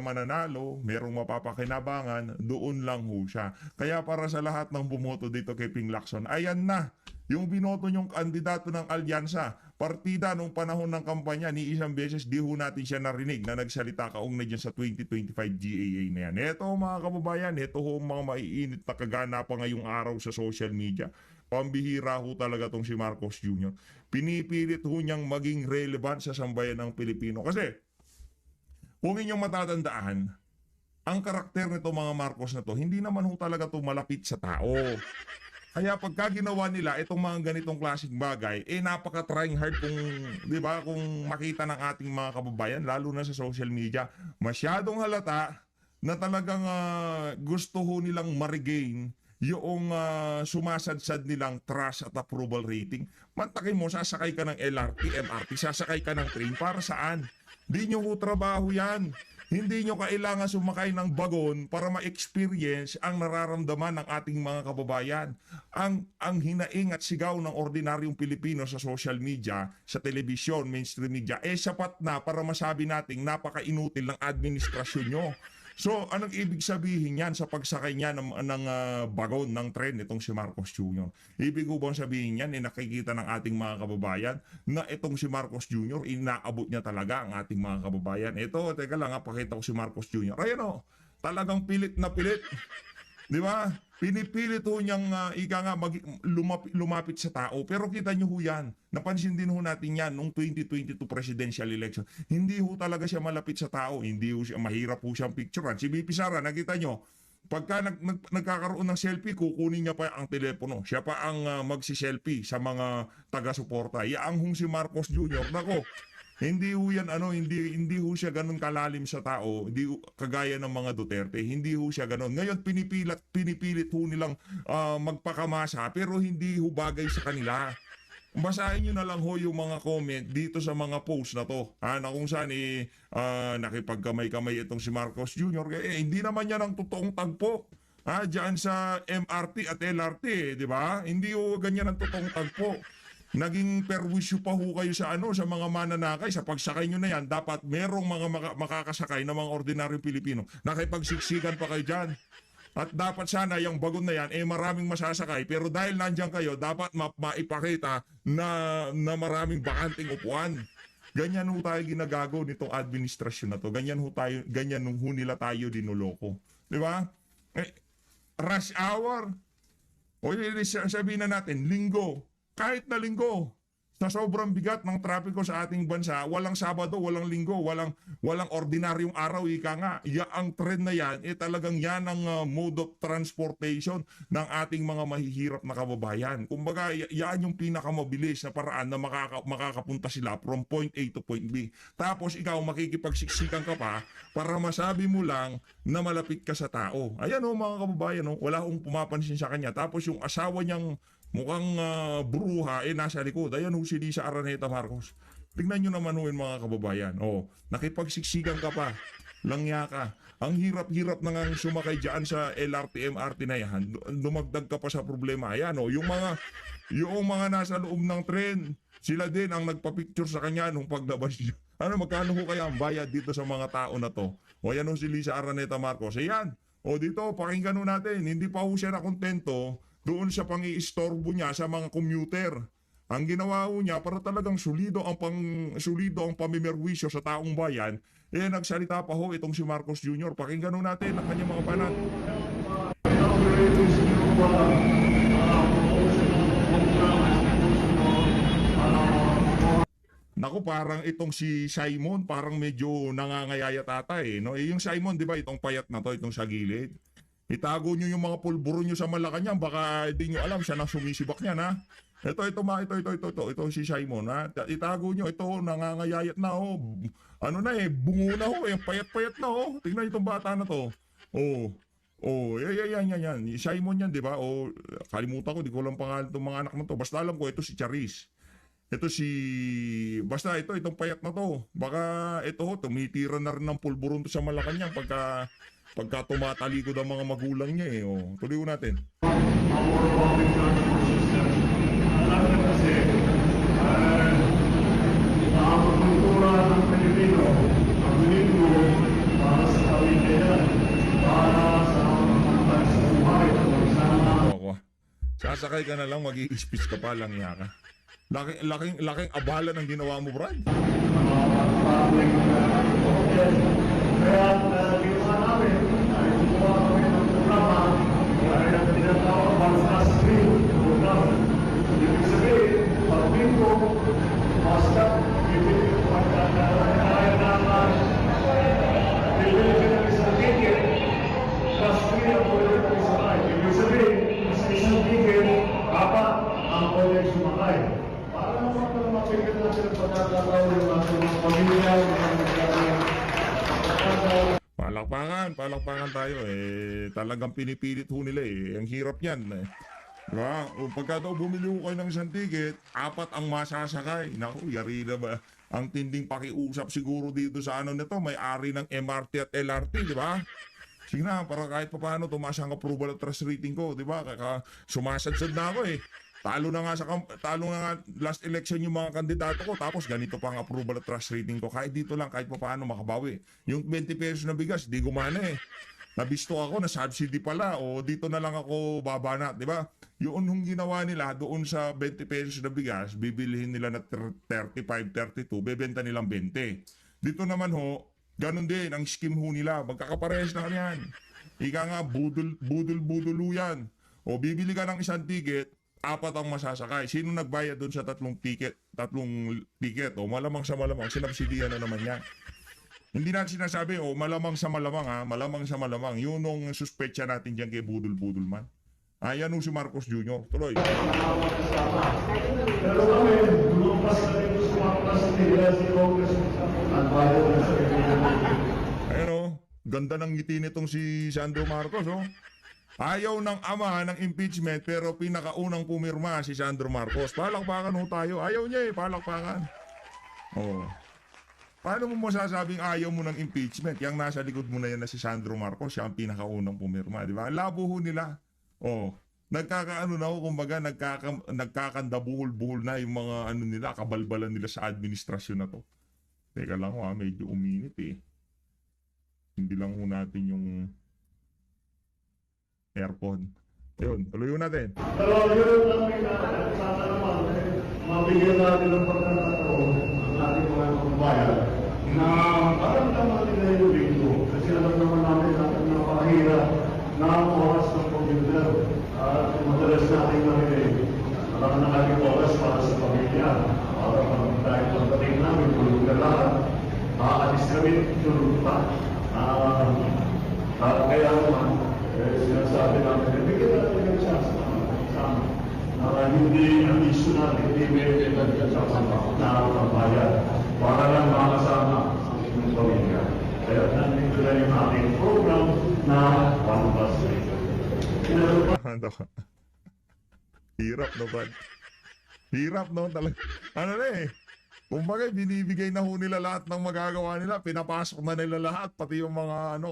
mananalo, merong mapapakinabangan, doon lang ho siya. Kaya para sa lahat ng bumoto dito kay Ping Lacson, ayan na, yung binoto niyong kandidato ng alyansa, partida nung panahon ng kampanya, ni isang beses di ho natin siya narinig na nagsalita kaugnay dyan sa 2025 GAA na yan. Ito mga kababayan, ito ho mga maiinit na kaganapan ngayong araw sa social media. Pambihira ho talaga tong si Marcos Jr. Pinipilit ho niyang maging relevant sa sambayan ng Pilipino. Kasi, kung inyong matatandaan, ang karakter nito mga Marcos na to, hindi naman ho talaga to malapit sa tao. Kaya pagka ginawa nila itong mga ganitong klaseng bagay, napaka-trying hard kung, di ba, kung makita ng ating mga kababayan, lalo na sa social media, masyadong halata na talagang gusto ho nilang ma-regain yung sumasadsad nilang trust at approval rating. Mantakin mo, sasakay ka ng LRT, MRT, sasakay ka ng train, para saan? Di nyo ho trabaho yan. Hindi nyo kailangan sumakay ng bagon para ma-experience ang nararamdaman ng ating mga kababayan. Ang hinaing at sigaw ng ordinaryong Pilipino sa social media, sa telebisyon, mainstream media, sapat na para masabi nating napaka-inutil ng administrasyon nyo. So, anong ibig sabihin yan sa pagsakay niya ng bagon, ng tren itong si Marcos Jr.? Ibig ko bang sabihin yan, nakikita ng ating mga kababayan na itong si Marcos Jr. inaabot niya talaga ang ating mga kababayan. Ito, teka lang, pakita ko si Marcos Jr. Ayan o, talagang pilit na pilit. Di ba? Pinipilit ho niyang lumapit sa tao. Pero kita niyo ho yan. Napansin din ho natin yan nung 2022 presidential election. Hindi ho talaga siya malapit sa tao. Hindi ho siya, mahirap ho siyang picturean. Si BP Sara, nakita niyo, pagka nagkakaroon ng selfie, kukunin niya pa ang telepono. Siya pa ang magsi-selfie sa mga taga-suporta. Yaang hong si Marcos Jr. Nako, hindi ho yan hindi ho siya ganun kalalim sa tao, hindi kagaya ng mga Duterte, hindi ho siya ganun. Ngayon pinipilit ho nilang magpakamasa pero hindi ho bagay sa kanila. Basahin nyo na lang ho yung mga comment dito sa mga post na to. Na kung saan nakipagkamay-kamay itong si Marcos Jr. Hindi naman yan ang totoong tagpo. Diyan sa MRT at LRT, di ba? Hindi ho ganyan ang totoong tagpo. Naging perwisyo pa ho kayo sa sa mga mananakay. Sa pagsakay nyo na yan, dapat merong mga makakasakay na mga ordinaryong Pilipino. Nakipagsiksikan pa kayo dyan. At dapat sana yung bagon na yan, maraming masasakay. Pero dahil nandyan kayo, dapat maipakita na maraming bakanting upuan. Ganyan ho tayo ginagago nitong administrasyon na to. Ganyan ho nila tayo dinuloko. Di ba? Rush hour. O sabihin na natin, linggo. Kahit na linggo, sa sobrang bigat ng trapiko sa ating bansa, walang Sabado, walang Linggo, walang ordinaryong araw, ika nga. Ang trend na yan, talagang yan ang mode of transportation ng ating mga mahihirap na kababayan. Kumbaga, yan yung pinakamabilis na paraan na makakapunta sila from point A to point B. Tapos ikaw makikipagsiksikan ka pa para masabi mo lang na malapit ka sa tao. Ayan o mga kababayan, wala akong pumapansin sa kanya. Tapos yung asawa niyang mukhang bruha, nasa likod. Ayan ho si Lisa Araneta Marcos. Tingnan nyo naman ho yung mga kababayan. Nakipagsiksikan ka pa. Langya ka. Ang hirap-hirap na nga sumakay dyan sa LRT, MRT na yan. Dumagdag ka pa sa problema. Ayan yung mga nasa loob ng tren, sila din ang nagpa-picture sa kanya nung paglabas niya. Magkano ho kaya ang bayad dito sa mga tao na to? Ayan ho si Lisa Araneta Marcos. Ayan. Dito, pakinggan ho natin. Hindi pa ho siya nakontento doon sa pang-iistorbo niya sa mga commuter. Ang ginawa niya para talagang sulido ang pamimerwisyo sa taong bayan, nagsalita pa ho itong si Marcos Jr. Pakinggan ho natin ang kanyang mga banat. Naku, parang itong si Simon, parang medyo nangangayaya tata no? Yung Simon, di ba, itong payat na to, itong sa gilid. Itago nyo yung mga pulburo nyo sa Malacanang, baka di nyo alam siya na sumisibak niyan, ha? Ito si Simon, ha? Itago nyo, ito, nangangayayat na, bungo na, payat-payat na, tingnan itong bata na to. Yan. Simon yan, di ba? Kalimutan ko, di ko lang pangalan itong mga anak na to. Basta alam ko, ito si Charis. Itong payat na to. Baka tumitira na rin ng pulburon to sa Malacanang pagka tumatalikod ang mga magulang niya Tuloy natin. Ang kultura ng Pilipino, ang linggo para sa Sasakay ka na lang, mag-i-speech ka pa lang ka. Laking abala ng ginawa mo, Brad. Kaya ginawa namin, ay gumawa kami ng programa ay ang tinatawag Balsas Green Program. Ibig sabihin, pag bingo, basta bibili ng isang ticket, plus free ang pwede ng sakay. Ibig sabihin, sa isang ticket, apat ang pwede sumakay. Para naman para mapigil natin ang pagkakataon ng mga pamilya, mga mga Palakpakan tayo eh. Talagang pinipilit ho nila eh. Ang hirap yan eh. Diba? O pagka daw bumili ko kayo ng isang ticket, apat ang masasakay. Naku, yari na ba? Ang tinding pakiusap siguro dito sa ano nito, may-ari ng MRT at LRT, di ba? Sige na, para kahit pa paano tumaas ang approval at trust rating ko, di ba? Kaya sumasadsad na ako eh. Talo na nga last election yung mga kandidato ko, tapos ganito pa ang approval at trust rating ko. Kahit dito lang, kahit pa paano makabawi. Yung 20 pesos na bigas, di gumana eh. Nabisto ako na subsidy pala, o dito na lang ako babanat, di ba? Yung ginawa nila doon sa 20 pesos na bigas, bibilihin nila na 35, 32, bebenta nilang 20. Dito naman ho, ganun din, ang scheme ho nila, magkakaparehas na kanyan. Ika nga, budul-budulu yan. O bibili ka ng isang ticket, apat ang masasakay. Sino nagbayad doon sa tatlong ticket? O malamang sa malamang, sinabsidiyan na naman yan. Hindi natin sinasabi, malamang sa malamang ha, malamang sa malamang. Yun ang suspetsya natin dyan kay budul-budul man. Ayan si Marcos Jr. Tuloy. pero kami, lumampas na rin sumakas nila si Congress at bayan na sa Ayun ganda ng ngiti nitong si Sandro Marcos Ayaw ng ama ng impeachment pero pinakaunang pumirma si Sandro Marcos. Palakpakan ho tayo. Ayaw niya palakpakan. Paano mo masasabing ayaw mo ng impeachment? Yang nasa likod mo na yan na si Sandro Marcos, siya ang pinakaunang pumirma, di ba? Labo ho nila. Nagkakaano na ho, kumbaga nagkakandabuhol-buhol na yung mga nila, kabalbalan nila sa administrasyon na to. Teka lang medyo uminit eh. Hindi lang ho natin yung aircon. Ayun, tuloy natin. Pero yun lang sana naman, mabigyan natin ng pagkakataon ang ating mga kababayan na maramdaman nila yung linggo. Kasi alam naman natin natin na pahira na ang oras ng computer. At madalas natin marinig, alam na ating oras para sa pamilya. Para dahil pagdating namin, tulog na lahat. Aalis kami, tulog pa. Kaya naman, sinasabi namin, bigyan natin ng chance na hindi ang issue natin, hindi may na kabayan para lang makasama ang inyong pamilya. Kaya nandito na yung ating program na One Plus Hirap Brad? Hirap talaga. Kumbaga, binibigay na ho nila lahat ng magagawa nila, pinapasok na nila lahat, pati yung mga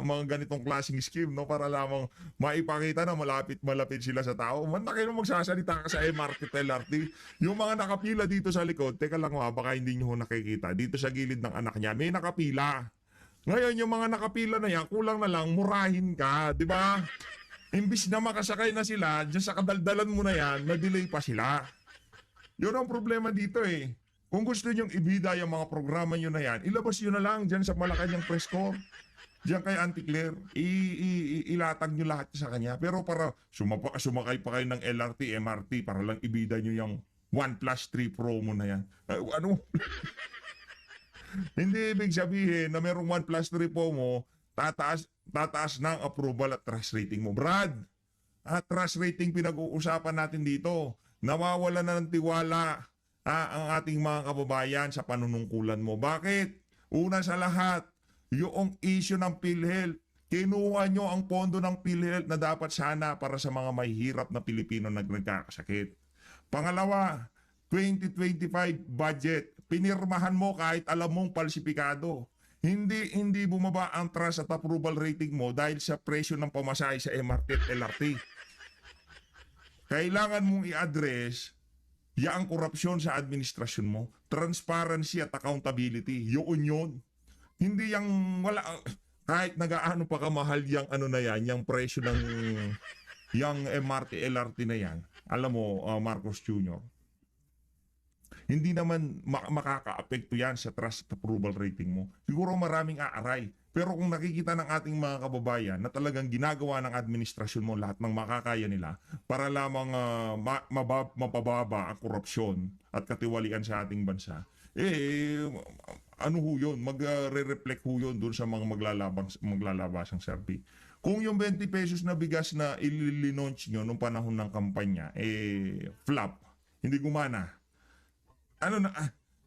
mga ganitong klaseng scheme, para lamang maipakita na malapit sila sa tao. Man na kayo magsasalita ka sa MRT, LRT, yung mga nakapila dito sa likod, teka lang baka hindi nyo nakikita, dito sa gilid ng anak niya, may nakapila. Ngayon, yung mga nakapila na yan, kulang na lang, murahin ka, di ba? Imbis na makasakay na sila, dyan sa kadaldalan mo na yan, na-delay pa sila. Yun ang problema dito eh. Kung gusto nyong ibida yung mga programa nyo na yan, ilabas nyo na lang dyan sa Malacanang Press Corps. Diyan kay Auntie Claire, ilatag nyo lahat sa kanya. Pero para sumakay pa kayo ng LRT, MRT, para lang ibida nyo yung 1+3 promo na yan. Hindi ibig sabihin na merong 1+3 promo, tataas na ang approval at trust rating mo. Brad, trust rating pinag-uusapan natin dito. Nawawala na ng tiwala ang ating mga kababayan sa panunungkulan mo. Bakit? Una sa lahat, yung issue ng PhilHealth. Kinuha nyo ang pondo ng PhilHealth na dapat sana para sa mga mahihirap na Pilipino na nagkakasakit. Pangalawa, 2025 budget. Pinirmahan mo kahit alam mong palsipikado. Hindi bumaba ang trust at approval rating mo dahil sa presyo ng pamasahe sa MRT at LRT. Kailangan mong i-address ang korupsyon sa administrasyon mo, transparency at accountability, yun. Hindi yung wala, kahit nagaano pa kamahal yung yung presyo ng yung MRT, LRT na yan, alam mo, Marcos Jr., hindi naman makaka-apekto yan sa trust approval rating mo. Siguro maraming aaray. Pero kung nakikita ng ating mga kababayan na talagang ginagawa ng administrasyon mo lahat ng makakaya nila para lamang mapababa ang korupsyon at katiwalian sa ating bansa, ano ho yun? Magre-reflect ho yun dun sa mga maglalabasang survey. Kung yung 20 pesos na bigas na ililinaunch nyo nung panahon ng kampanya, flop, hindi gumana.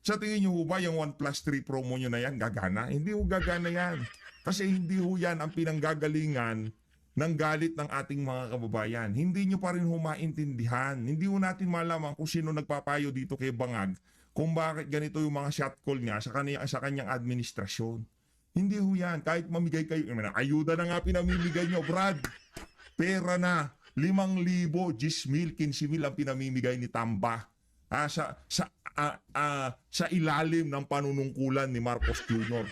Sa tingin nyo ho ba yung 1+3 promo nyo na yan gagana? Hindi ho gagana yan. Kasi hindi ho yan ang pinanggagalingan ng galit ng ating mga kababayan. Hindi nyo pa rin ho maintindihan. Hindi ho natin malaman kung sino nagpapayo dito kay Bangag kung bakit ganito yung mga shot call niya sa kanyang administrasyon. Hindi ho yan. Kahit mamigay kayo, ayuda na nga pinamimigay nyo, Brad. Pera na. 5,000, 10,000, 15,000 ang pinamimigay ni Tamba. Sa ilalim ng panunungkulan ni Marcos Jr.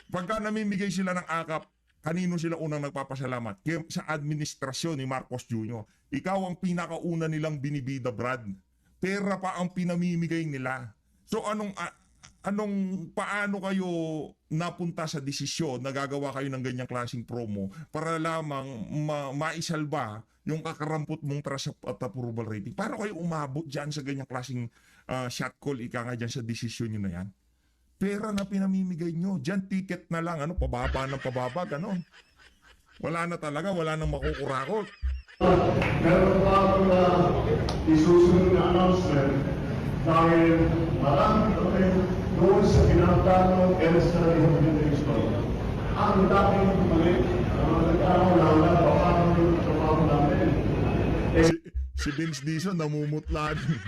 Pagka namimigay sila ng akap, kanino sila unang nagpapasalamat? Sa administrasyon ni Marcos Jr. Ikaw ang pinakauna nilang binibida, Brad. Pera pa ang pinamimigay nila. So paano kayo napunta sa desisyon na gagawa kayo ng ganyang klaseng promo para lamang maisalba yung kakarampot mong trust at approval rating? Paano kayo umabot dyan sa ganyang klaseng shot call, ika nga dyan sa desisyon nyo na yan? Pera na pinamimigay nyo. Dyan ticket na lang, pababa ng pababa, ganon. Wala na talaga, wala nang makukurakot. Meron pa ako na isusunod na announcement dahil marami kami doon sa pinagtanong ELSA Rehabilitation. Ang daming mali, nagkakaroon lang na paano yung trabaho namin. Si Vince Dizon namumutla din.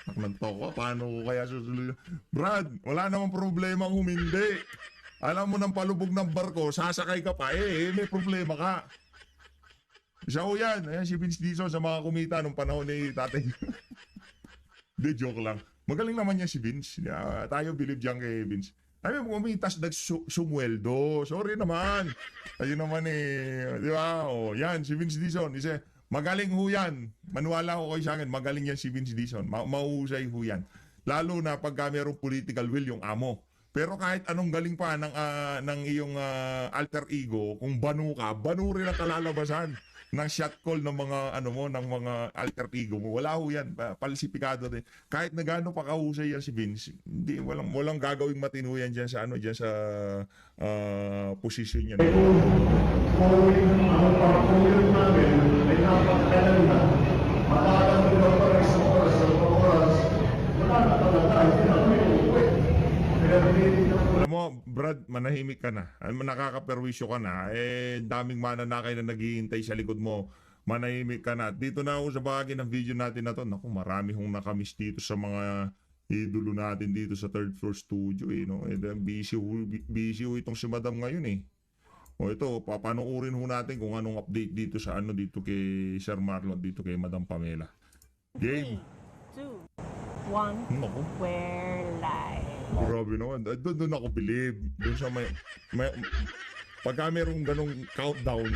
Nagtoko, paano ko kaya susunod? Brad, wala namang problema kung hindi. Alam mo ng palubog ng barko, sasakay ka pa, may problema ka. Siya ho yan, si Vince Dizon sa mga kumita nung panahon ni tatay. Hindi, joke lang. Magaling naman yan si Vince. Tayo believe dyan kay Vince. Ay, kumitas sumweldo. Sorry naman. Ayun naman di ba? Yan, si Vince Dizon. Magaling ho yan. Manuwala ko kayo sa akin, magaling yan si Vince Dizon. Mahusay ho yan. Lalo na pagka mayroong political will yung amo. Pero kahit anong galing pa ng iyong alter ego, kung banu ka, banu rin ang kalalabasan ng shot call ng mga ng mga alter ego mo. Wala ho yan, palsipikado din. Kahit na gaano pa kahusay yan si Vince, hindi walang gagawing matino yan diyan sa posisyon niya. Kung yung namin ay napakailan na, matagal na pa rin sa oras, wala na talaga, hindi na kami uuwi. Alam mo, Brad, manahimik ka na. Nakakaperwisyo ka na. Daming mananakay na naghihintay sa likod mo. Manahimik ka na. Dito na ako sa bahagi ng video natin na to. Naku, marami hong nakamiss dito sa mga idolo natin dito sa third floor studio. Busy ho itong si Madam ngayon ito, papanoorin ho natin kung anong update dito sa dito kay Sir Marlon, dito kay Madam Pamela. Game. 3, 2, 1, Naku. we're live. Grabe naman. Doon ako believe. Doon sa may pagka merong ganong countdown,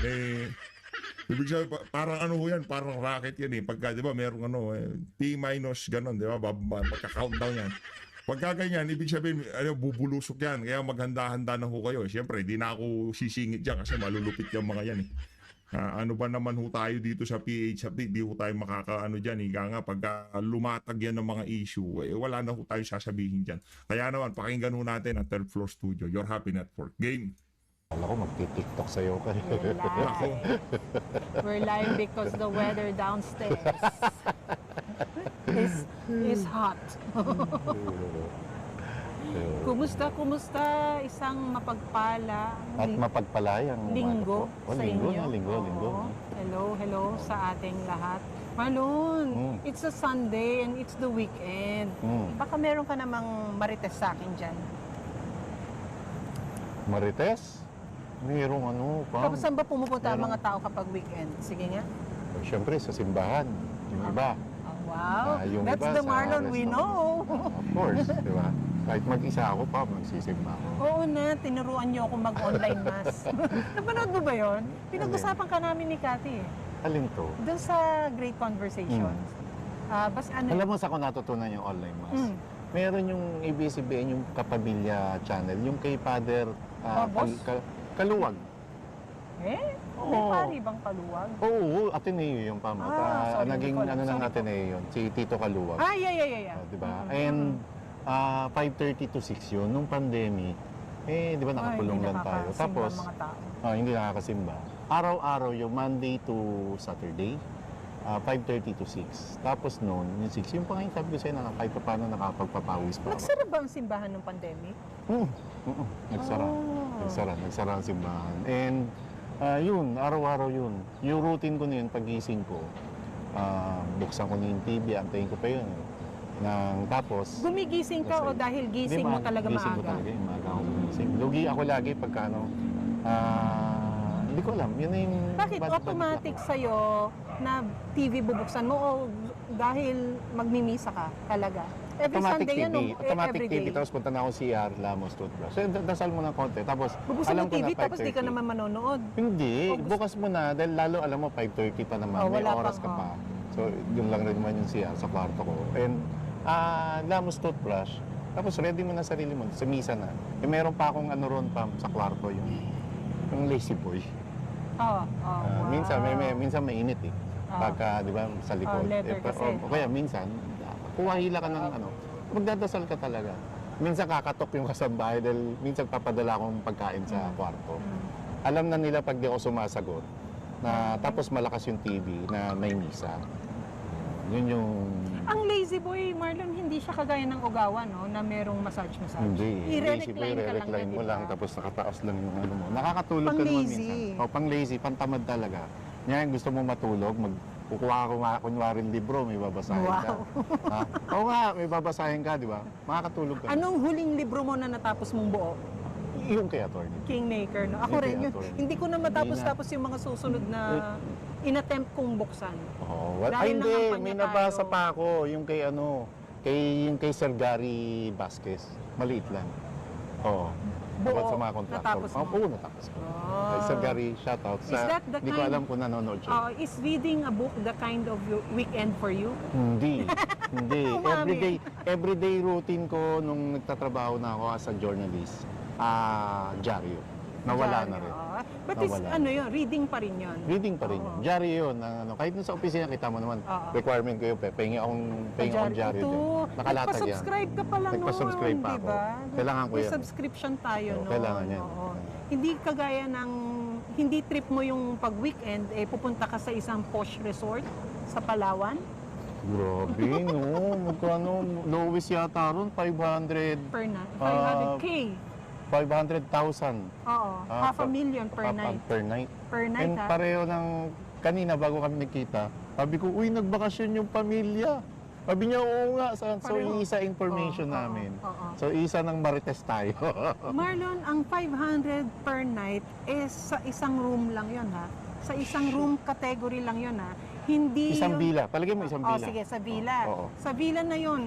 ibig sabihin, parang yan, parang rocket yan Pagka, di ba, merong T minus ganon, di ba, magka-countdown yan. Pagka ganyan, ibig sabihin, bubulusok yan. Kaya maghanda-handa na ho kayo. Siyempre, di na ako sisingit dyan kasi malulupit yung mga yan ano ba naman ho tayo dito sa PH Update, di ho tayo makakaano dyan. Higa nga, pagka lumatag yan ng mga issue, wala na ho tayo sasabihin dyan. Kaya naman, pakinggan ho natin ang third floor studio, Your Happy Network. Game. Alam ko, magti-TikTok sa'yo ka. We're live. We're live because the weather downstairs is hot. Kumusta? Isang mapagpala At mapagpalayang linggo sa linggo inyo. na, linggo. Hello sa ating lahat. Marlon, it's a Sunday and it's the weekend. Baka meron ka namang marites sa akin dyan. Marites? Mayroong pa. Tapos saan ba pumupunta ang mga tao kapag weekend? Sige nga. Siyempre, sa simbahan. Yung iba. Wow, Yung that's iba the sa Marlon we restaurant. know. Of course, di ba? Kahit mag-isa ako pa, magsisimba ako. Oo na, tinuruan niyo ako mag-online mass. Napanood mo ba yon? Pinag-usapan ka namin ni Cathy Alin to? Doon sa Great Conversations. Bas ano Alam mo sa ko natutunan yung online mass? Meron yung ABS-CBN, yung Kapamilya channel, yung kay Father Boss? Kaluwag. May Oo. pari bang kaluwag? Oo, Ateneo yung pamot. Sorry, Naging hindi ko alam. ano ng Sorry po. Ateneo yun, si Tito Kaluwag. Yeah. Diba? And 5:30 to 6 yun, nung pandemic, di ba nakakulong lang tayo. Tapos, mga tao. hindi nakakasimba. Araw-araw yung Monday to Saturday, 5:30 to 6. Tapos noon, yung 6, yung pangayon sabi ko sa'yo na kahit pa paano nakapagpapawis pa ako. Nagsara ba ang simbahan ng pandemic? Nagsara. Oh. Nagsara ang simbahan. And yun, araw-araw yun. Yung routine ko na yun, pagising ko, buksan ko na yung TV, antayin ko pa yun. Tapos, Gumigising ka o dahil gising mo talaga gising ko maaga? talaga, yung maaga ako gumising. Lugi ako lagi pagka hindi ko alam. Yun na yung... Bakit automatic sa'yo na TV bubuksan mo o dahil magmimisa ka talaga? Every Automatic Sunday yan TV. o Automatic every TV. day? Tapos punta na ako CR, Lamos, toothbrush. So, dasal mo ng konti. Tapos, Bubuksan alam mo ko TV na tapos di ka 5:30. naman manonood. Hindi. O, Bukas mo na. Dahil lalo, alam mo, 5:30 pa naman. Oh, May wala oras ka pang, pa. So, yun lang rin naman yung CR sa kwarto ko. And, Lamos, toothbrush. Tapos, ready mo na sarili mo. Sa misa na. Meron pa akong ano ron pa sa kwarto. Yung lazy boy. Minsan mainit eh. Pagka, di ba, sa likod. leather kasi. O kaya minsan, kuwahila ka ng ano, magdadasal ka talaga. Minsan kakatok yung kasambahay dahil minsan papadala akong pagkain sa kwarto. Alam na nila pag di ako sumasagot, na tapos malakas yung TV na may misa. Yun yung... Ang lazy boy, Marlon, hindi siya kagaya ng Ogawa, no? Na merong massage. Hindi. Lazy boy, I-recline ka lang re-recline yan, mo diba? lang, tapos nakataas lang yung ano mo. Nakakatulog Pang ka naman lazy. minsan. O, pang lazy, pantamad talaga. Ngayon, gusto mo matulog, kukuha ka kunwari libro, may babasahin ka. Wow. Ha? Oo nga, may babasahin ka, di ba? Makakatulog ka. Anong huling libro mo na natapos mong buo? Yung kay attorney. Kingmaker, no? Ako Yung rin kay yun. attorney. Hindi ko na Hindi matapos-tapos yung mga susunod na inattempt kong buksan. Oh, Dahil hindi, nangampanya may nabasa tayo. pa ako, yung kay yung kay Sir Gary Vasquez. Maliit lang. Oo. Buo, About sa mga contractor. natapos mo? Oo, natapos ko. Kay Sir Gary, shoutout. Is that the Hindi ko kind- alam kung nanonood siya. Is reading a book the kind of your weekend for you? Hindi. Hindi. Umami. Everyday routine ko nung nagtatrabaho na ako as a journalist, dyaryo. Nawala na rin. But it's, Nawala. ano yun, reading pa rin yun. Reading pa rin yun. Oo. Dyaryo yun. Kahit nung sa opisina, kita mo naman, Oo. requirement ko yun. Pengi akong dyaryo Ito, din. Nakalatag yan. nagpa-subscribe ka pala noon, Nagpa-subscribe pa ako. diba? Kailangan ko May yan. subscription tayo Oo, noon. kailangan yan. Oo. Hindi kagaya ng, hindi trip mo yung pag-weekend, pupunta ka sa isang posh resort sa Palawan. Grabe, no. Magkano, lowest yata ron, 500, Per night. Ah, 500K. 500,000 Oo. Ah, half a million per night. per night. Per night, And ha? pareho ng, kanina bago kami nagkita, sabi ko, uy, nagbakasyon yung pamilya. Sabi niya, oo nga. So, Pareho. isa information Oo, namin. oo. So, isa ng Marites tayo. Marlon, ang 500 per night is sa isang room lang yon ha? Sa isang room category lang yon ha? Hindi Isang yun- villa. Palagay mo isang Oh, villa. sige, sa villa. Oo. Sa villa na yon,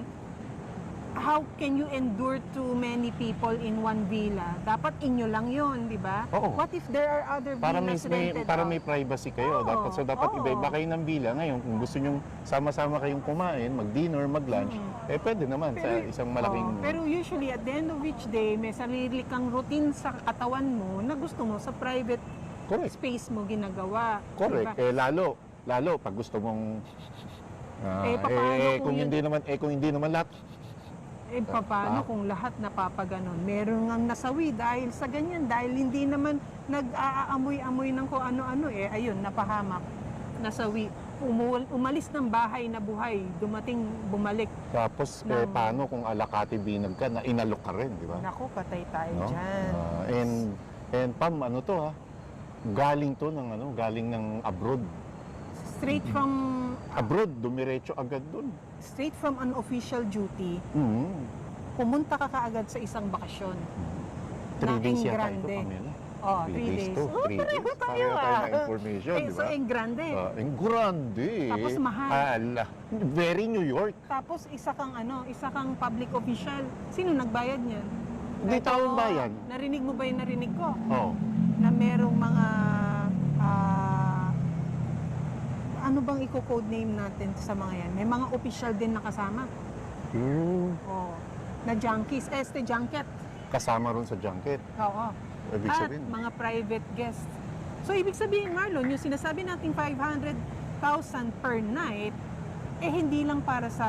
how can you endure too many people in one villa? Dapat inyo lang yon, di ba? Oo. What if there are other Para may, villas rented para out? may privacy kayo. Oo, Dapat oo. iba-iba kayo ng villa. Ngayon, kung gusto nyo sama-sama kayong kumain, mag-dinner, mag-lunch, pwede naman sa isang malaking... Pero usually, at the end of each day, may sarili kang routine sa katawan mo na gusto mo sa private Correct. space mo ginagawa. Correct. Diba? Lalo pag gusto mong paano kung yun- kung hindi naman lahat. Paano kung lahat napapaganon? Meron ngang nasawi dahil sa ganyan, dahil hindi naman nag-aamoy-amoy ng kung ano-ano ayun, napahamak, nasawi. Umalis ng bahay na buhay, bumalik. Tapos Ng- paano kung alakati binag ka na inalok ka rin, di ba? Naku, patay tayo No? dyan. And Pam, ano to ha? Galing ng abroad. Straight from Abroad, dumiretso agad dun. an official duty, pumunta ka kaagad sa isang bakasyon. 3 days yata ito, Engrande. Pamela. Oh, 3 3 days days. to. Oh, 3 pareho days. tayo ng information, di So, ba? Engrande. Ang grande. Tapos mahal. Ala. Very New York. Tapos isa kang public official. Sino nagbayad niyan? Hindi Ito, taong bayan. Narinig mo ba yung narinig ko? Oh. Na merong mga ano bang i-code name natin sa mga yan? May mga official din na kasama. Oo. Na junkies, junket. Kasama ron sa junket. Oo. Ibig At sabihin. mga private guests. So, ibig sabihin, Marlon, yung sinasabi nating 500,000 per night, hindi lang para sa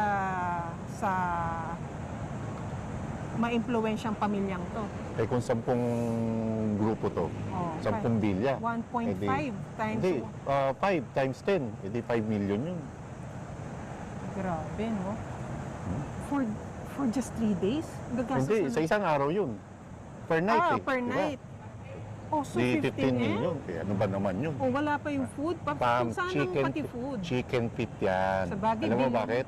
ma-impluensyang pamilyang to. Kung 10 grupo to, Oh, 10 bilya. 1.5 times. Hindi, 5 times 10, edi 5 million yun. Grabe, no? For just 3 days? Gagastos Hindi, na- sa isang araw yun. Per night per diba? night. Oh, so Di 15 15 million. Kaya ano ba naman yun? Oh, wala pa yung food. Pam, Saan ang pati food? chicken feet yan. Sa bagay, Alam mo bilang- bakit?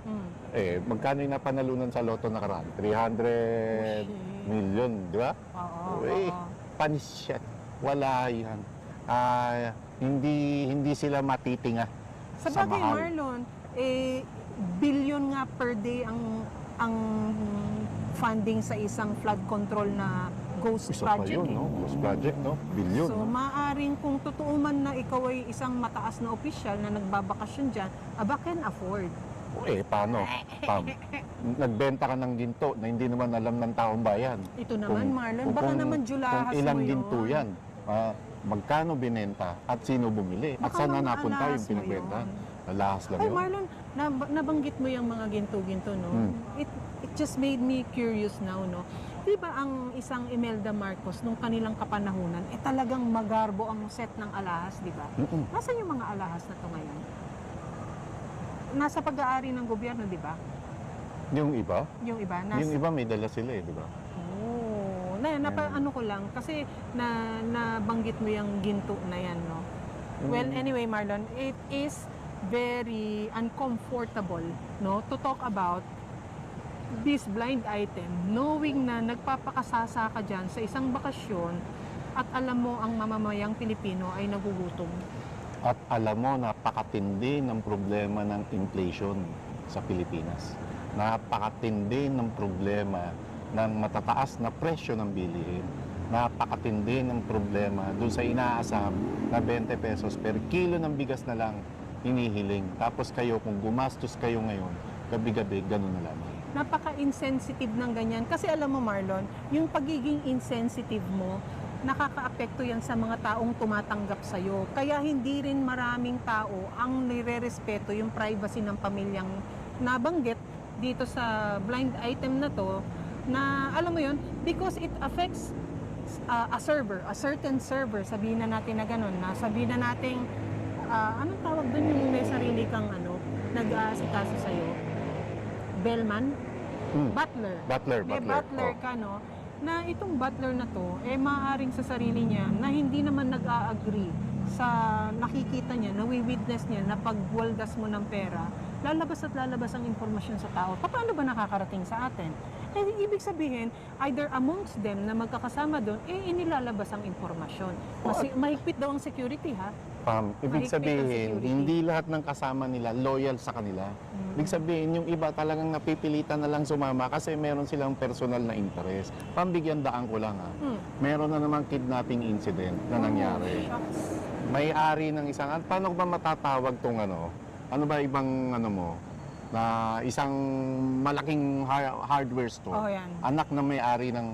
Magkano yung napanalunan sa loto nakaraan? 300 million, di ba? Oo, oo. Panis yan. Wala yan. Hindi sila matitinga Sa sa bagay, mahal. Marlon, billion nga per day ang funding sa isang flood control na ghost Isa pa project. yun, no? Ghost project, no? Billion. So, no? maaring kung totoo man na ikaw ay isang mataas na opisyal na nagbabakasyon dyan, can afford. Paano? Pam, nagbenta ka ng ginto na hindi naman alam ng taong bayan. Ito naman, Marlon, baka naman julahas kung ilang mo yun. ginto yan, magkano binenta at sino bumili at Baka saan naman na napunta alahas yung mo pinagbenta. yun. Alahas lang Ay, yun. Marlon, nabanggit mo yung mga ginto-ginto, no? It just made me curious now, no? Di ba ang isang Imelda Marcos nung kanilang kapanahunan, talagang magarbo ang set ng alahas, di ba? Mm-mm. Nasaan yung mga alahas na to ngayon? Nasa pag-aari ng gobyerno, di ba? Yung iba? Yung iba, Yung iba may dala sila di ba? Oh, ano ko lang, kasi nabanggit mo yung ginto na yan, no? Well, anyway, Marlon, it is very uncomfortable, no, to talk about this blind item, knowing na nagpapakasasa ka dyan sa isang bakasyon at alam mo ang mamamayang Pilipino ay nagugutom. At alam mo, napakatindi ng problema ng inflation sa Pilipinas. Napakatindi ng problema ng matataas na presyo ng bilihin. Napakatindi ng problema doon sa inaasam na 20 pesos per kilo ng bigas na lang hinihiling. Tapos kayo, kung gumastos kayo ngayon, gabi-gabi, ganun na lang. Napaka-insensitive ng ganyan. Kasi alam mo, Marlon, yung pagiging insensitive mo, nakakaapekto yan sa mga taong tumatanggap sa'yo. Kaya hindi rin maraming tao ang nire-respeto yung privacy ng pamilyang nabanggit dito sa blind item na to, na alam mo yun, because it affects a server, a certain server, sabihin na natin na ganun, na sabihin na natin, anong tawag doon yung may sarili kang nag-aasikaso sa'yo? Bellman? Butler. May butler Oh. ka, no? Na itong butler na to, maaaring sa sarili niya na hindi naman nag-a-agree sa nakikita niya, nawi-witness niya na pagwaldas mo ng pera, lalabas at lalabas ang impormasyon sa tao. Paano ba nakakarating sa atin? Ibig sabihin, either amongst them na magkakasama doon, inilalabas ang impormasyon. Mahigpit daw ang security, ha? Ibig Mahigpit ang sabihin, security. hindi lahat ng kasama nila loyal sa kanila. Ibig sabihin, yung iba talagang napipilitan na lang sumama kasi meron silang personal na interest. Pambigyan daan ko lang meron na namang kidnapping incident na nangyari. Shucks. May-ari ng isang, paano ko ba matatawag tong ano ba ibang mo, na isang malaking hardware store. Oh, yan. Anak na may-ari ng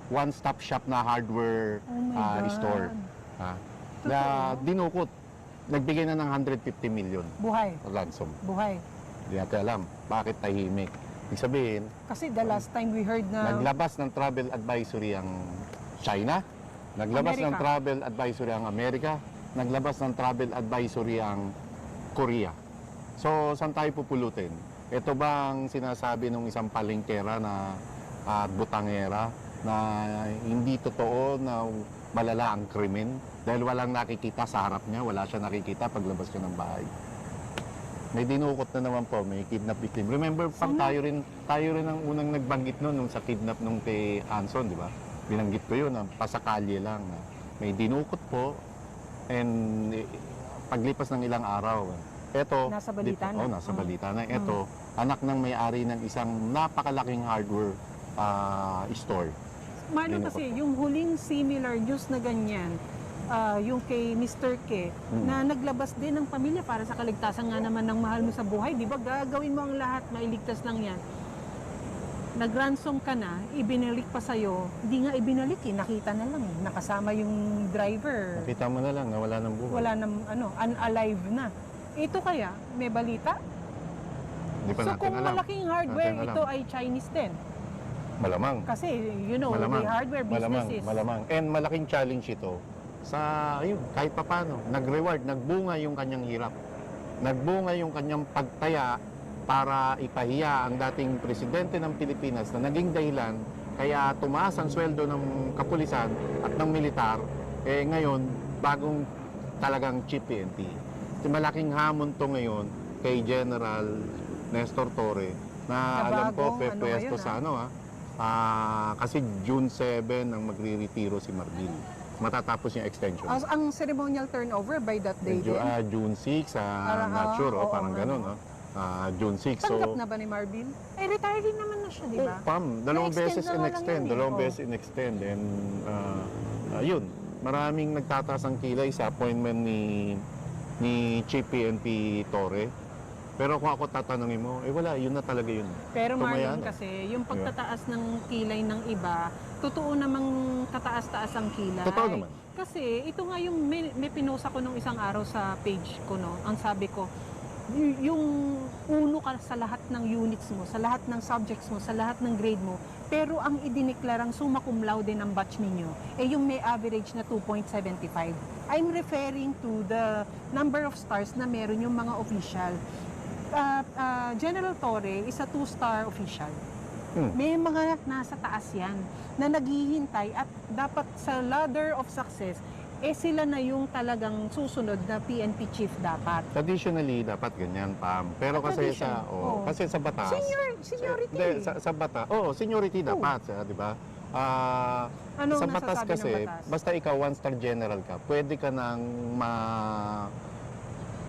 one-stop shop na hardware Oh my God. store. Na dinukot. Nagbigay na ng 150 million Buhay. ransom. Buhay. Hindi natin alam bakit tahimik. Ibig sabihin, Kasi the last time we heard na... naglabas ng travel advisory ang China, naglabas ng Amerika. travel advisory ang Amerika, naglabas ng travel advisory ang Korea. So, saan tayo pupulutin? Ito ba ang sinasabi ng isang palengkera na butangera na hindi totoo na malala ang krimen dahil walang nakikita sa harap niya, wala siya nakikita paglabas niya ng bahay. May dinukot na naman po, may kidnap victim. Remember, tayo rin ang unang nagbanggit noon nung sa kidnap nung kay Anson, di ba? Binanggit ko yun, pasakalye lang. May dinukot po, and paglipas ng ilang araw, eto, Nasa balita na. nasa balita na. Eto, anak ng may-ari ng isang napakalaking hardware store. Marlon, Dinukot kasi po. yung huling similar news na ganyan, yung kay Mr. Ke, na naglabas din ng pamilya para sa kaligtasan nga naman ng mahal mo sa buhay. Di ba gagawin mo ang lahat, mailigtas lang yan. Nag-ransom ka na, ibinalik pa sa'yo, hindi nga ibinalik nakita na lang nakasama yung driver. Nakita mo na lang na wala ng buhay. Wala nang unalive na. Ito kaya, may balita? Hindi pa So natin kung alam. malaking hardware, Natin alam. ito ay Chinese din. Malamang. Kasi, Malamang. may hardware businesses. Malamang. And malaking challenge ito sa, ayun, kahit papano, nag-reward, nagbunga yung kanyang hirap. Nagbunga yung kanyang pagtaya para ipahiya ang dating presidente ng Pilipinas na naging dahilan kaya tumaas ang sweldo ng kapulisan at ng militar. Ngayon, bagong talagang cheap PNP. Malaking hamon to ngayon kay General Nestor Torre na alam ko bagong, pwesto sa kasi June 7 ang magre-retiro si Marbil. Matatapos yung extension. Ang ceremonial turnover by that day din. June 6, not sure, parang ganun. June 6. Tanggap na ba ni Marvin? Retired din naman na siya, di ba? Dalawang Na-extend beses na nga lang in-extend. yun eh. Dalawang beses in-extend. And yun, maraming nagtataas ang kilay sa appointment ni Chief PNP Torre. Pero kung ako tatanungin mo, wala, yun na talaga yun. Pero Marlon, Tumayan, kasi yung pagtataas ng kilay ng iba, totoo namang tataas-taas ang kilay. Totoo naman. Kasi ito nga yung may pinost ako nung isang araw sa page ko, no? Ang sabi ko, yung uno ka sa lahat ng units mo, sa lahat ng subjects mo, sa lahat ng grade mo, pero ang idineklarang summa cum laude ng batch ninyo, yung may average na 2.75. I'm referring to the number of stars na meron yung mga official. General Torre is a 2-star official. May mga nasa taas yan na naghihintay at dapat sa ladder of success, sila na yung talagang susunod na PNP chief dapat. Traditionally, dapat ganyan, Pam. Pero kasi kasi sa batas... Seniority. Seniority dapat, di ba? Anong sa batas nasasabi kasi, ng batas? basta ikaw 1-star general ka, pwede ka nang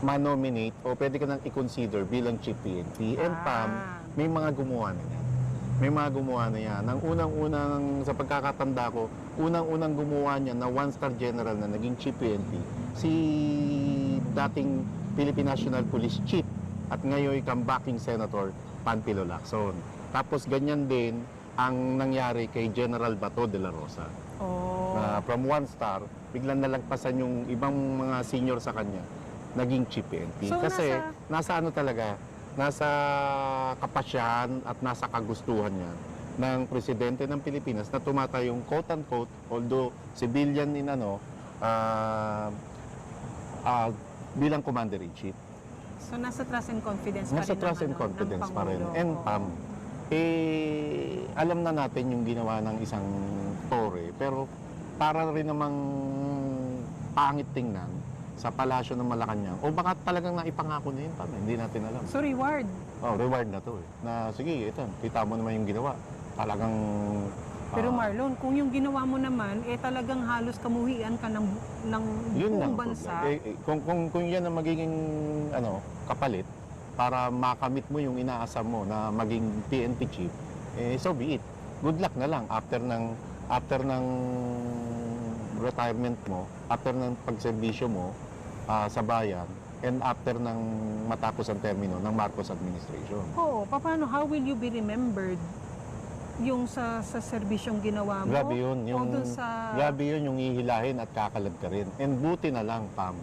ma-nominate o pwede ka nang i-consider bilang chief PNP. And Pam, may mga gumawa na yan. May mga gumawa na yan. Ang unang-unang, sa pagkakatanda ko, unang-unang gumawa niya na 1-star general na naging chief PNP, si dating Philippine National Police Chief at ngayon comeback Senator Panfilo Lacson. Tapos ganyan din ang nangyari kay General Bato de la Rosa. Na from 1-star, biglang nalagpasan yung ibang mga senior sa kanya, naging chief PNP. So, kasi nasa ano talaga, nasa kapasyahan at nasa kagustuhan niya ng presidente ng Pilipinas na tumatayong quote-unquote, although civilian bilang commander-in-chief. So nasa trust and confidence pa rin. Nasa trust and confidence pa rin. And Pam, alam na natin yung ginawa ng isang Torre, pero para rin namang pangit tingnan sa palasyo ng Malacanang, o baka talagang naipangako na yun, Pam, hindi natin alam. So reward. Reward na to na sige, ito, kita mo naman yung ginawa. Talagang... Pero Marlon, kung yung ginawa mo naman, talagang halos kamuhian ka ng yun buong lang bansa. Kung yan ang magiging kapalit para makamit mo yung inaasam mo na maging PNP chief, so be it. Good luck na lang after ng retirement mo, after ng pagserbisyo mo sa bayan, and after ng matapos ang termino ng Marcos administration. Oo, paano, how will you be remembered? Yung sa serbisyong ginawa mo? Grabe yun. O dun sa... Grabe yun yung ihilahin at kakalad ka rin. And buti na lang, Pam.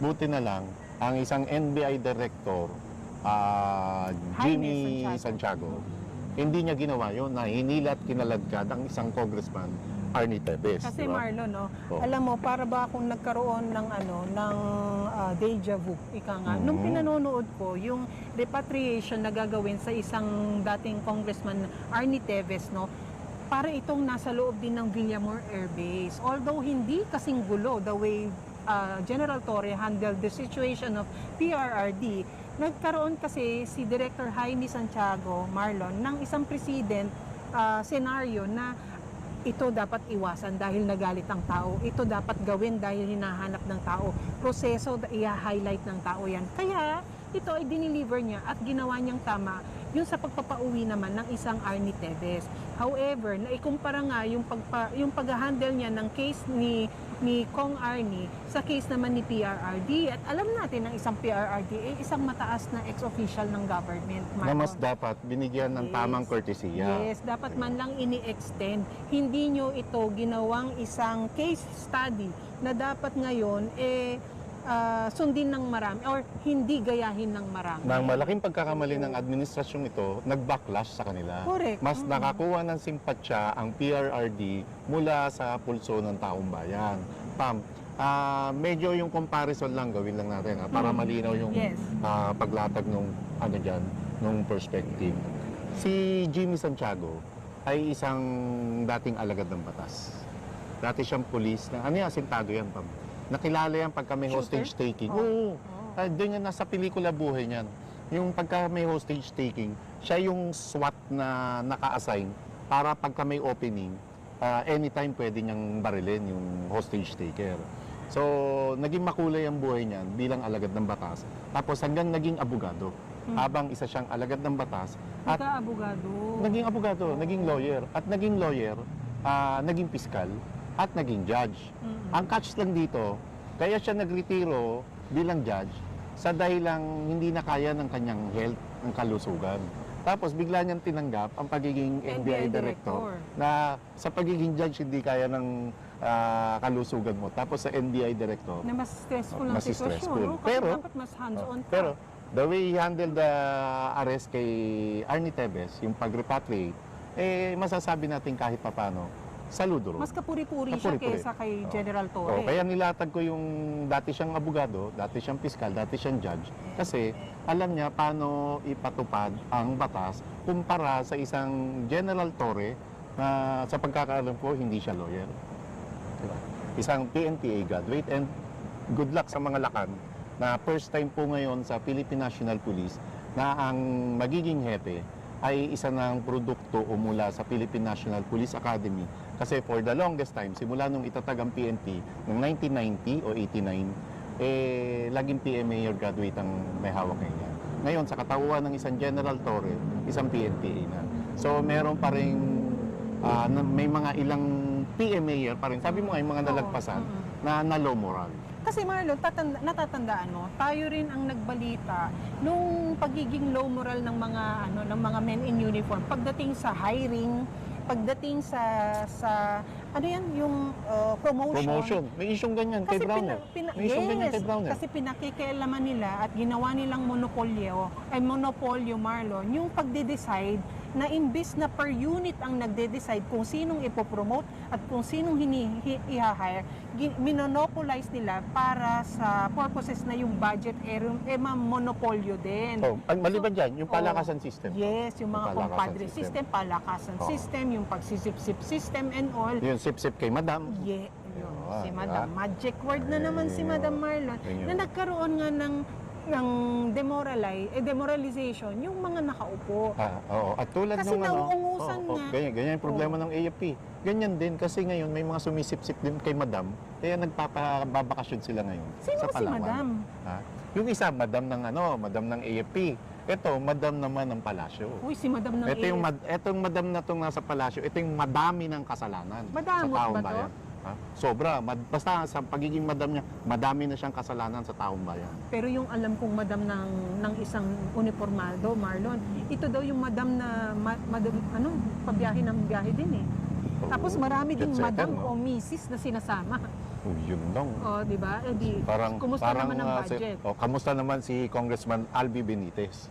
Buti na lang, ang isang NBI director, Jimmy Santiago, hindi niya ginawa yun na hinilat kinaladkad ang isang congressman, Arnie Tevez. Kasi diba? Marlon, Oh. alam mo, para ba akong nagkaroon ng deja vu, ika nga. Nung pinanonood ko, yung repatriation na gagawin sa isang dating congressman, Arnie Tevez, no, para itong nasa loob din ng Villamor Air Base. Although hindi kasing gulo the way General Torre handled the situation of PRRD, nagkaroon kasi si Director Jaime Santiago, Marlon, ng isang president scenario na ito dapat iwasan dahil nagalit ang tao. Ito dapat gawin dahil hinahanap ng tao. Proseso, i-highlight ng tao yan. Kaya, ito ay dineliver niya at ginawa niyang tama yun sa pagpapauwi naman ng isang Arnie Teves. However, naikumpara nga yung pag-handle niya ng case ni Kong Arnie sa case naman ni PRRD. At alam natin ng isang PRRD ay isang mataas na ex-official ng government. Na Marlon. mas dapat binigyan ng Yes. tamang courtesya. Yes, dapat man lang ini-extend. Hindi nyo ito ginawang isang case study na dapat ngayon sundin ng marami or hindi gayahin ng marami. Nang malaking pagkakamali ng administrasyong ito, nag-backlash sa kanila. Correct. Mas nakakuha ng simpatsya ang PRRD mula sa pulso ng taong bayan. Pam, medyo yung comparison lang gawin lang natin para malinaw yung Yes. paglatag nung nung perspective. Si Jimmy Santiago ay isang dating alagad ng batas. Dati siyang pulis na asintado yan, Pam. Nakilala yan pagka may Shooter? hostage taking. Oh. Oo. Doon yan nasa pelikula buhay niyan. Yung pagka may hostage taking, siya yung SWAT na naka-assign para pagka may opening, anytime pwede niyang barilin yung hostage taker. So, naging makulay ang buhay niyan bilang alagad ng batas. Tapos hanggang naging abogado. Habang isa siyang alagad ng batas. At Abogado. naging abogado, naging lawyer. At naging lawyer, naging piskal, at naging judge. Ang catch lang dito, kaya siya nagretiro bilang judge sa dahilang hindi na kaya ng kanyang health, ng kalusugan. Tapos bigla niyang tinanggap ang pagiging NBI director na sa pagiging judge hindi kaya ng kalusugan mo. Tapos sa NBI director, Na mas stressful ang Mas sitwasyon. stressful. No? Kasi Pero- dapat mas hands-on ka. pero the way he handled the arrest kay Arnie Teves, yung pag-repatriate, masasabi natin kahit papano, saludo ro. Mas kapuri-puri siya Kapuri-puri. kaysa kay General Torre. Kaya nilatag ko yung dati siyang abogado, dati siyang piskal, dati siyang judge. Kasi alam niya paano ipatupad ang batas kumpara sa isang General Torre na sa pagkakaalam ko hindi siya lawyer. Diba? Isang PNPA graduate and good luck sa mga lakan na first time po ngayon sa Philippine National Police na ang magiging hepe ay isa ng produkto o mula sa Philippine National Police Academy. Kasi for the longest time, simula nung itatag ang PNP noong 1990 o 89, laging PMA or graduate ang may hawak ngayon. Ngayon, sa katauhan ng isang General Torre, isang PNPA na. So, meron pa rin, may mga ilang PMA pa rin. Sabi mo nga, yung mga nalagpasan na low moral. Kasi Marlon, natatandaan mo, tayo rin ang nagbalita nung pagiging low moral ng mga men in uniform pagdating sa hiring, pagdating sa ano yan, yung promotion. May isyong ganyan kay Browner. May isyong ganyan kay Browner. Kasi pinakikialaman nila at ginawa nilang monopolyo, Marlon, yung pagde-decide na imbis na per unit ang nagde-decide kung sinong ipopromote at kung sinong i-hire, minonopolize nila para sa purposes na yung budget monopolyo din. Maliban dyan, yung palakasan system. Yes, yung mga Palakasan compadre system. system, palakasan system, yung pagsisip-sip system and all. Yung sip-sip kay Madam. Yeah, yun, si diba? Madam. Magic word na naman si Madam Marlon Ayun. na nagkaroon nga ng demoralization yung mga nakaupo. Oo. At tulad Kasi nung nauungusan nga. ganyan yung problema ng AFP. Ganyan din kasi ngayon may mga sumisip-sip din kay Madam, kaya nagpapabakasyon sila ngayon Sino sa si Palawan. Madam? Ha? Yung isa, Madam ng AFP. Ito, Madam naman ng Palasyo. Uy, si Madam ng Etong Madam na itong nasa Palasyo, ito yung madami ng kasalanan Madamot sa taong ba to? bayan. Ha? Sobra. Basta sa pagiging Madam niya, madami na siyang kasalanan sa taong bayan. Pero yung alam kong Madam ng isang uniformado, Marlon, ito daw yung Madam na pabiyahe ng biyahe din eh. Tapos marami ding Jet setter, Madam o no? Mrs. na sinasama. Yun lang. O, di ba? Eh di, kumusta naman ang budget? Kamusta naman si Congressman Albi Benitez?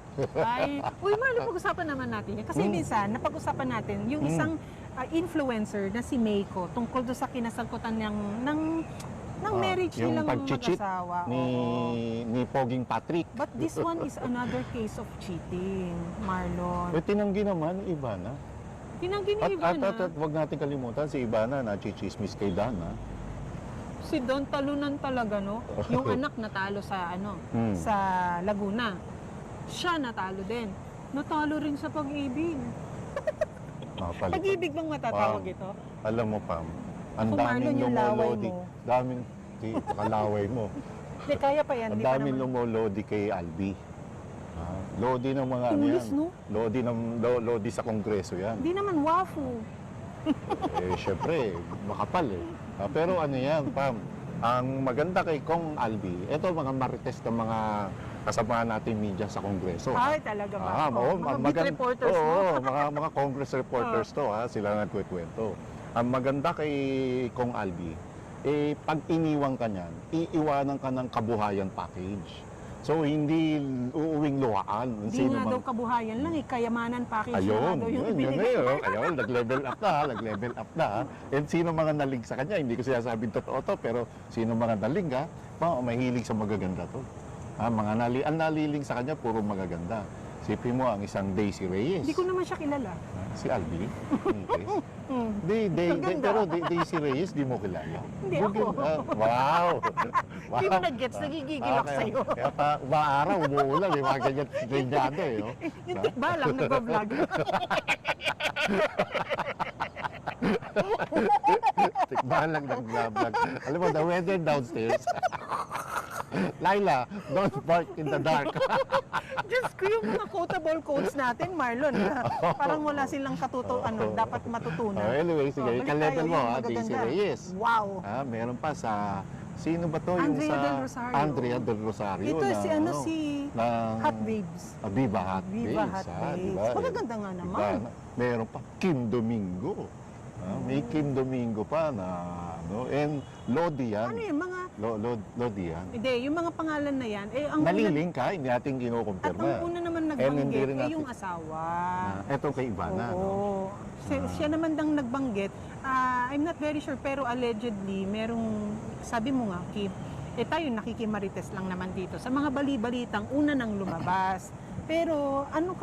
Uy Marlon, pag-usapan naman natin yan. Kasi minsan, napag-usapan natin yung isang influencer na si Meiko tungkol doon sa kinasangkutan ng marriage yung nilang pag-cheat mag-asawa. ni Poging Patrick. But this one is another case of cheating, Marlon. Tinanggi naman ni Ivana. Tinanggi ni Ivana. At wag natin kalimutan si Ivana na chichismis kay Dana. Si Don talunan talaga, no? Yung anak natalo sa sa Laguna. Siya natalo din. Natalo rin sa pag-ibig. Pag-ibig bang matatawag ito? Alam mo, Pam, ang Kung Marlon, daming yung laway lumolodi. mo. Kalaway mo. Hindi, kaya pa yan. Ang Di pa daming naman. lumolodi kay Albi. Lodi ng mga ano Tulis, yan. no? Lodi sa kongreso yan. Hindi naman wafu. Syempre, makapal eh. Pero ano yan, Pam, ang maganda kay Kong Albi, ito mga marites ng mga kasama natin media sa kongreso. Ay, talaga ba? Mga beat magan- reporters, oo, no? mga congress reporters to, ha, sila nagkukwento. Ang maganda kay Kong Albi, pag iniwan ka niyan, iiwanan ka ng kabuhayan package. So, hindi uuwing luhaan. Hindi nga daw kabuhayan lang, kayamanan package na Ayun, nga daw yung yun ibinigay. ayun, nag-level up na. And sino mga naling sa kanya, hindi ko sinasabing totoo to, pero sino mga naling ha, mahilig sa magaganda to. Ang naliling sa kanya, puro magaganda. Sipin mo ang isang Daisy Reyes. Hindi ko naman siya kilala. Si Albi. Okay. Maganda. Pero Daisy Reyes, di mo kilala. Hindi ako. Wow! Hindi mo nag-gets, nagigigil ako kaya- sa'yo. Kaya pa, maaraw, umuulan, may mga ganyan ganyan eh. No? Yung tikbalang nagbablog. Tikbalang nag-vlog. Alam mo, the weather downstairs. Laila, don't bark in the dark. Diyos ko, yung mga quotable quotes natin, Marlon, parang wala silang dapat matutunan. Anyway, sige, balik ka-level tayo, mo, yung Daisy magaganda. Reyes. Wow. Meron pa sa, sino ba to? Andrea yung sa Del Rosario. Andrea Del Rosario. Ito si ng- Hot Babes. Viva Hot Viva Babes. Hot Babes. Diba? Magaganda nga naman. Diba? Meron pa Kim Domingo. May Kim Domingo pa na and Lodi yan. Ano yung mga, Lodi yan. hindi, yung mga pangalan na yan, ang Naliling ka, hindi natin at kinukumpirma. ang una naman hindi nagbanggit rin ay natin- yung asawa. Eto kay Ivana, no? Oo. Siya naman dang nagbanggit. I'm not very sure, pero allegedly, merong, sabi mo nga, Kim, tayo nakikimarites lang naman dito. Sa mga bali-balitang una nang lumabas. Pero anong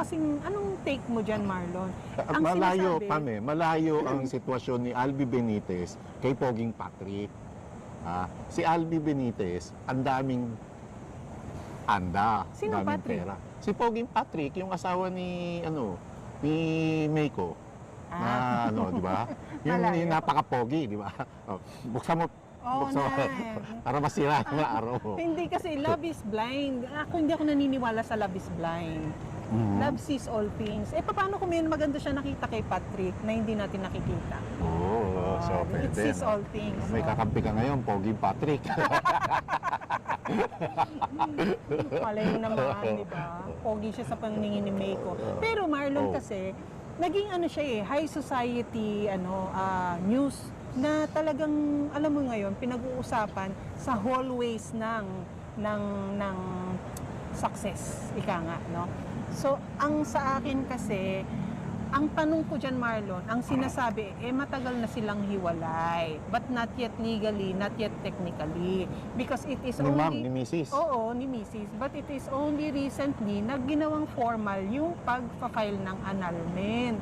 take mo dyan, Marlon? Ang Malayo, sinasabi- malayo ang sitwasyon ni Albi Benitez kay Poging Patrick. Si Albi Benitez, ang daming Sino daming Patrick? pera. Si Poging Patrick, yung asawa ni ni Meiko. Di ba? Yung Malayo. napaka-pogi, di ba? Buksan mo, Oo buksan mo, na. para masira ang araw mo. Hindi kasi love is blind. Hindi ako naniniwala sa love is blind. Love sees all things. Paano kung may maganda siya nakita kay Patrick na hindi natin nakikita? Oo, so It pwede. sees all things. May kakampi ka ngayon, Poging Patrick. Malay mo naman, di ba? Pogi siya sa paningin ni Meiko. Pero Marlon kasi, naging high society news na talagang, alam mo ngayon, pinag-uusapan sa hallways ng success, ika nga, no? So, ang sa akin kasi, ang tanong ko dyan, Marlon, ang sinasabi, matagal na silang hiwalay. But not yet legally, not yet technically. Because it is Ni ma'am, only... ni Mrs. Oo, ni Mrs. But it is only recently na ginawang formal yung pag-file ng annulment.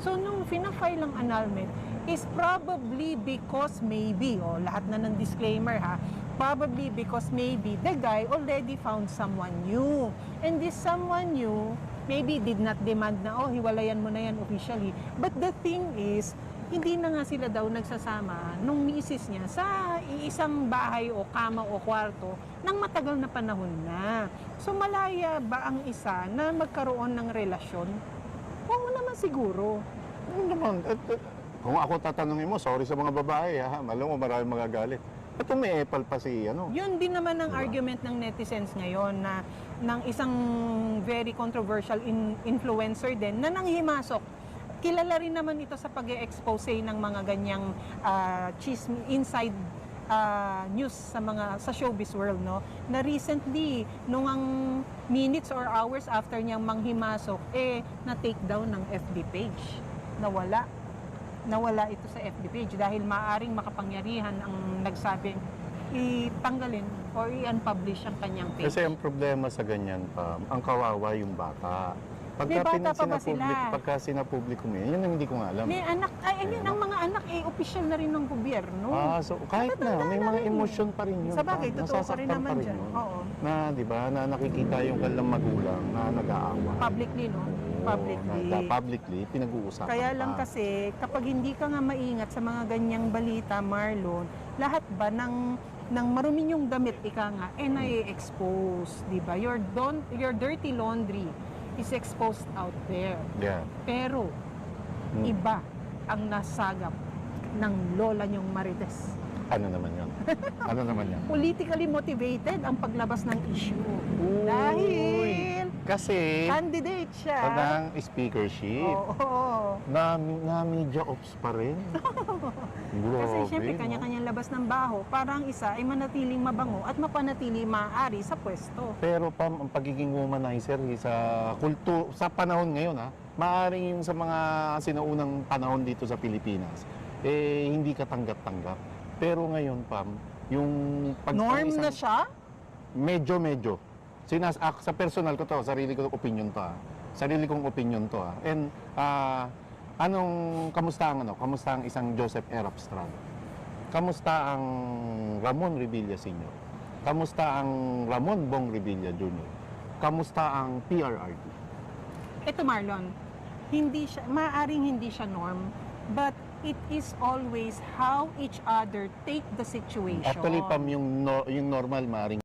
So, nung fina-file ng annulment is probably because maybe, lahat na ng disclaimer ha, probably because maybe the guy already found someone new. And this someone new maybe did not demand na, hiwalayan mo na yan officially. But the thing is, hindi na nga sila daw nagsasama nung misis niya sa isang bahay o kama o kwarto nang matagal na panahon na. So malaya ba ang isa na magkaroon ng relasyon? Oo naman siguro. Naman, kung ako tatanungin mo, sorry sa mga babae, alam mo, maraming magagalit. Ito may epal pa si, Yun din naman ang argument ng netizens ngayon na ng isang very controversial influencer din na nanghimasok. Kilala rin naman ito sa pag-expose ng mga ganyang inside news sa showbiz world, no? Na recently, nung ang minutes or hours after niyang manghimasok, na-take down ng FB page. Nawala ito sa FB page dahil maaaring makapangyarihan ang nagsabing itanggalin or i-unpublish ang kanyang page. Kasi ang problema sa ganyan pa, ang kawawa yung bata. May bata pa ba sila? Pagka sinapubliko mo yun ang hindi ko nga alam. May anak, ayun, ang mga anak opisyal na rin ng gobyerno. So kahit na, may mga emosyon pa rin yun. Sa bagay, totoo pa rin Nasasaktan naman dyan. yun. Oo. Na, di ba, na nakikita yung kanilang magulang na nag-aawa. Publicly, no? Publicly. Publicly, pinag-uusapan Kaya lang pa. kasi, kapag hindi ka nga maingat sa mga ganyang balita, Marlon, lahat ba ng ng marumi yung damit, ika nga, na-expose, di ba? Your dirty laundry is exposed out there. Yeah. Pero, iba ang nasagap ng lola niyong Marites. Ano naman yun? Ano naman yun? Politically motivated ang paglabas ng issue. Dahil Kasi, candidate siya. ng speakership. Oo. Na media ops pa rin. Kasi Grabe, siyempre, no? kanya-kanyang labas ng baho para ang isa ay manatiling mabango at mapanatili maaari sa pwesto. Pero Pam, ang pagiging womanizer sa panahon ngayon maaaring yung sa mga sinaunang panahon dito sa Pilipinas, hindi ka tanggap-tanggap. Pero ngayon Pam, yung Norm na siya? Medyo. Sa personal ko to, sarili kong opinion to Sarili kong opinion to And kamusta ang isang Joseph Erap Estrada? Kamusta ang Ramon Revilla Sr.? Kamusta ang Ramon Bong Revilla Jr.? Kamusta ang PRRD? Ito Marlon, maaaring hindi siya norm, but it is always how each other take the situation. Actually, Pam, yung normal, maaaring